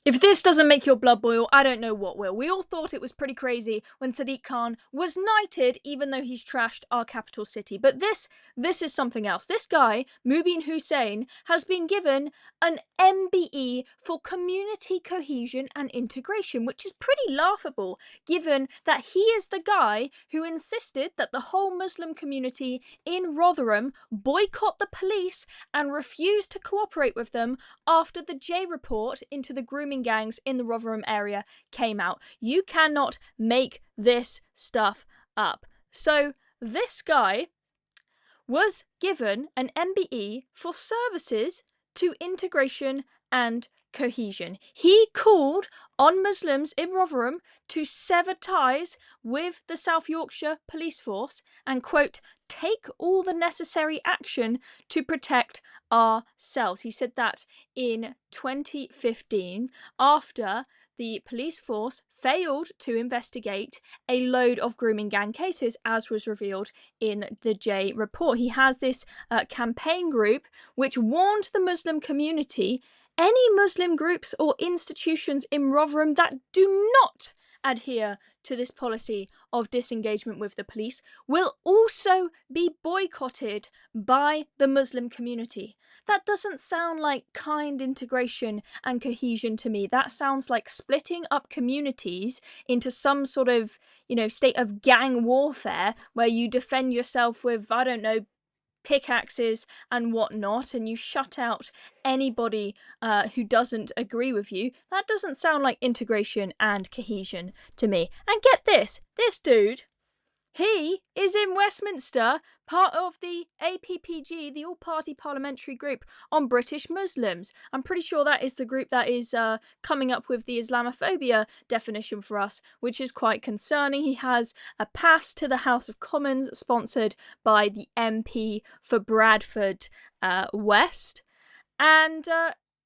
If this doesn't make your blood boil, I don't know what will. We all thought it was pretty crazy when Sadiq Khan was knighted, even though he's trashed our capital city. But this is something else. This guy, Muhbeen Hussain, has been given an MBE for community cohesion and integration, which is pretty laughable, given that he is the guy who insisted that the whole Muslim community in Rotherham boycott the police and refuse to cooperate with them after the J report into the grooming gangs in the Rotherham area came out. You cannot make this stuff up. So this guy was given an MBE for services to integration and cohesion. He called on Muslims in Rotherham to sever ties with the South Yorkshire Police Force and, quote, take all the necessary action to protect ourselves. He said that in 2015 after the police force failed to investigate a load of grooming gang cases, as was revealed in the J report. He has this campaign group which warned the Muslim community any Muslim groups or institutions in Rotherham that do not adhere to this policy of disengagement with the police will also be boycotted by the Muslim community. That doesn't sound like kind integration and cohesion to me. That sounds like splitting up communities into some sort of, state of gang warfare where you defend yourself with, I don't know, pickaxes and whatnot, and you shut out anybody who doesn't agree with you. That doesn't sound like integration and cohesion to me. And get this dude, he is in Westminster, part of the APPG, the all-party parliamentary group on British Muslims. I'm pretty sure that is the group that is coming up with the Islamophobia definition for us, which is quite concerning. He has a pass to the House of Commons sponsored by the MP for Bradford West. And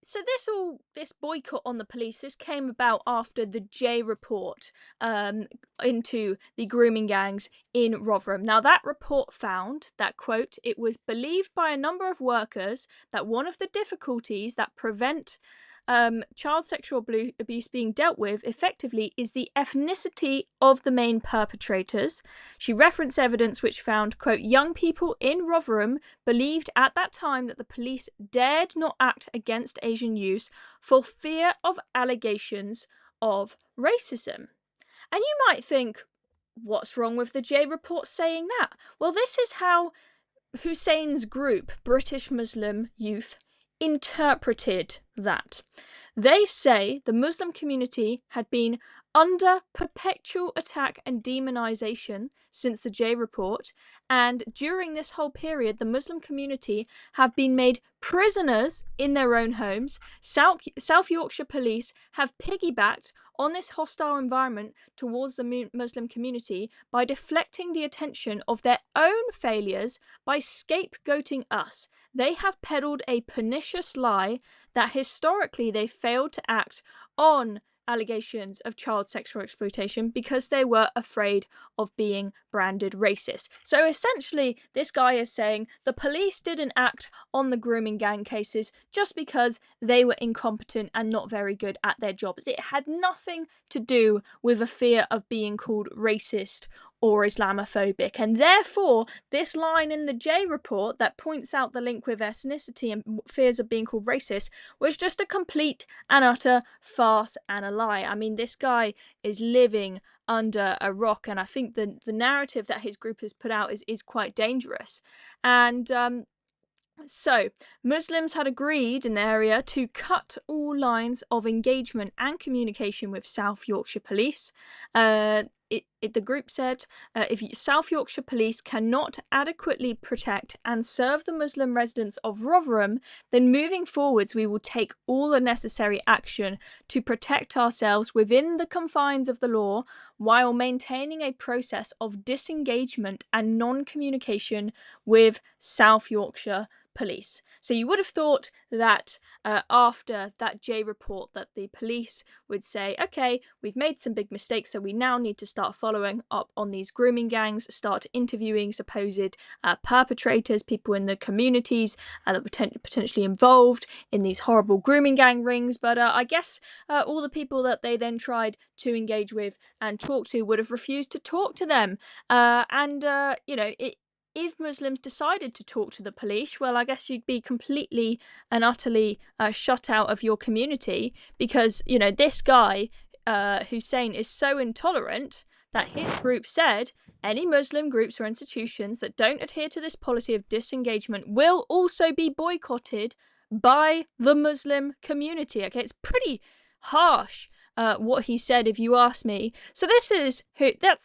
so this boycott on the police, this came about after the J report into the grooming gangs in Rotherham. Now that report found that, quote, it was believed by a number of workers that one of the difficulties that prevent child sexual abuse being dealt with effectively is the ethnicity of the main perpetrators. She referenced evidence which found, quote, young people in Rotherham believed at that time that the police dared not act against Asian youth for fear of allegations of racism. And you might think, what's wrong with the J report saying that? Well, this is how Hussein's group, British Muslim Youth, interpreted that. They say the Muslim community had been under perpetual attack and demonization since the J report, and during this whole period, the Muslim community have been made prisoners in their own homes. South Yorkshire Police have piggybacked on this hostile environment towards the Muslim community by deflecting the attention of their own failures by scapegoating us. They have peddled a pernicious lie that historically they failed to act on allegations of child sexual exploitation because they were afraid of being branded racist. So essentially, this guy is saying the police didn't act on the grooming gang cases just because they were incompetent and not very good at their jobs. It had nothing to do with a fear of being called racist or Islamophobic, and therefore this line in the J report that points out the link with ethnicity and fears of being called racist was just a complete and utter farce and a lie. I mean, this guy is living under a rock, and I think the narrative that his group has put out is quite dangerous. And so, Muslims had agreed in the area to cut all lines of engagement and communication with South Yorkshire Police. The group said, if South Yorkshire Police cannot adequately protect and serve the Muslim residents of Rotherham, then moving forwards we will take all the necessary action to protect ourselves within the confines of the law while maintaining a process of disengagement and non-communication with South Yorkshire Police. So you would have thought that after that J report that the police would say, okay, we've made some big mistakes, so we now need to start following up on these grooming gangs, start interviewing supposed perpetrators, people in the communities that were potentially involved in these horrible grooming gang rings. But I guess all the people that they then tried to engage with and talk to would have refused to talk to them. If Muslims decided to talk to the police, well, I guess you'd be completely and utterly shut out of your community, because, this guy, Hussein, is so intolerant that his group said any Muslim groups or institutions that don't adhere to this policy of disengagement will also be boycotted by the Muslim community. Okay, it's pretty harsh. What he said, if you ask me. So that's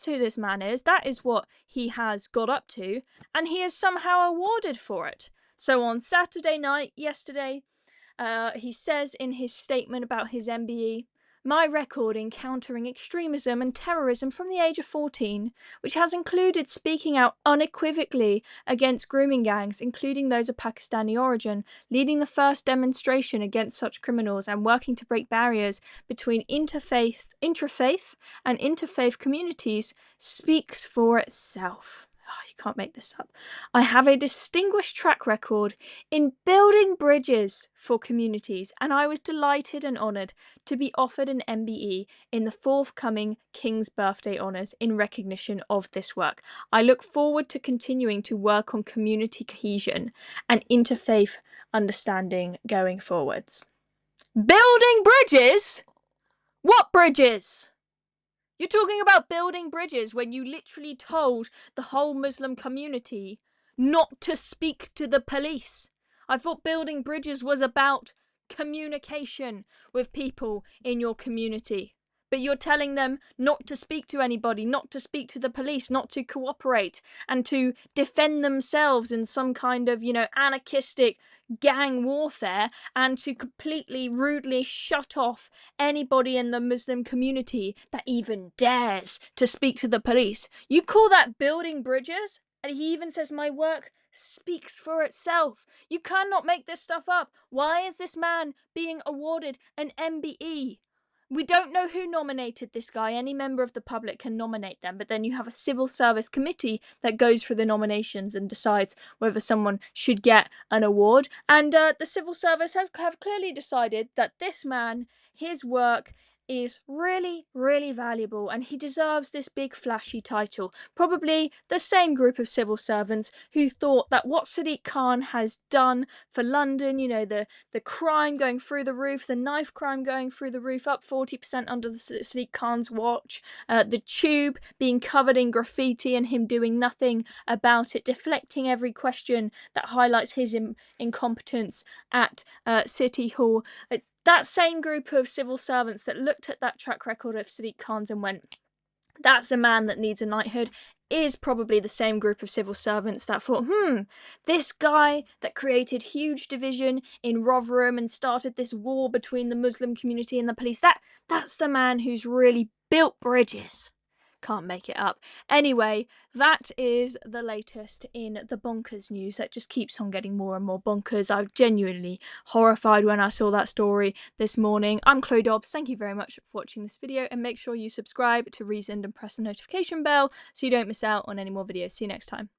who this man is. That is what he has got up to, and he is somehow awarded for it. So on Saturday night, yesterday, he says in his statement about his MBE, "My record in countering extremism and terrorism from the age of 14, which has included speaking out unequivocally against grooming gangs, including those of Pakistani origin, leading the first demonstration against such criminals, and working to break barriers between intrafaith and interfaith communities, speaks for itself." Oh, you can't make this up. "I have a distinguished track record in building bridges for communities, and I was delighted and honoured to be offered an MBE in the forthcoming King's Birthday Honours in recognition of this work. I look forward to continuing to work on community cohesion and interfaith understanding going forwards." Building bridges? What bridges? You're talking about building bridges when you literally told the whole Muslim community not to speak to the police. I thought building bridges was about communication with people in your community. But you're telling them not to speak to anybody, not to speak to the police, not to cooperate, and to defend themselves in some kind of, anarchistic gang warfare, and to completely rudely shut off anybody in the Muslim community that even dares to speak to the police. You call that building bridges? And he even says my work speaks for itself. You cannot make this stuff up. Why is this man being awarded an MBE? We don't know who nominated this guy. Any member of the public can nominate them, but then you have a civil service committee that goes through the nominations and decides whether someone should get an award. And the civil service have clearly decided that this man, his work is really, really valuable, and he deserves this big flashy title. Probably the same group of civil servants who thought that what Sadiq Khan has done for London, the crime going through the roof, the knife crime going through the roof, up 40% under the Sadiq Khan's watch, the tube being covered in graffiti and him doing nothing about it, deflecting every question that highlights his incompetence at City Hall. That same group of civil servants that looked at that track record of Sadiq Khan's and went, "That's a man that needs a knighthood," is probably the same group of civil servants that thought, this guy that created huge division in Rotherham and started this war between the Muslim community and the police, that's the man who's really built bridges. Can't make it up. Anyway, that is the latest in the bonkers news that just keeps on getting more and more bonkers. I was genuinely horrified when I saw that story this morning. I'm Chloe Dobbs. Thank you very much for watching this video, and make sure you subscribe to Reasoned and press the notification bell so you don't miss out on any more videos. See you next time.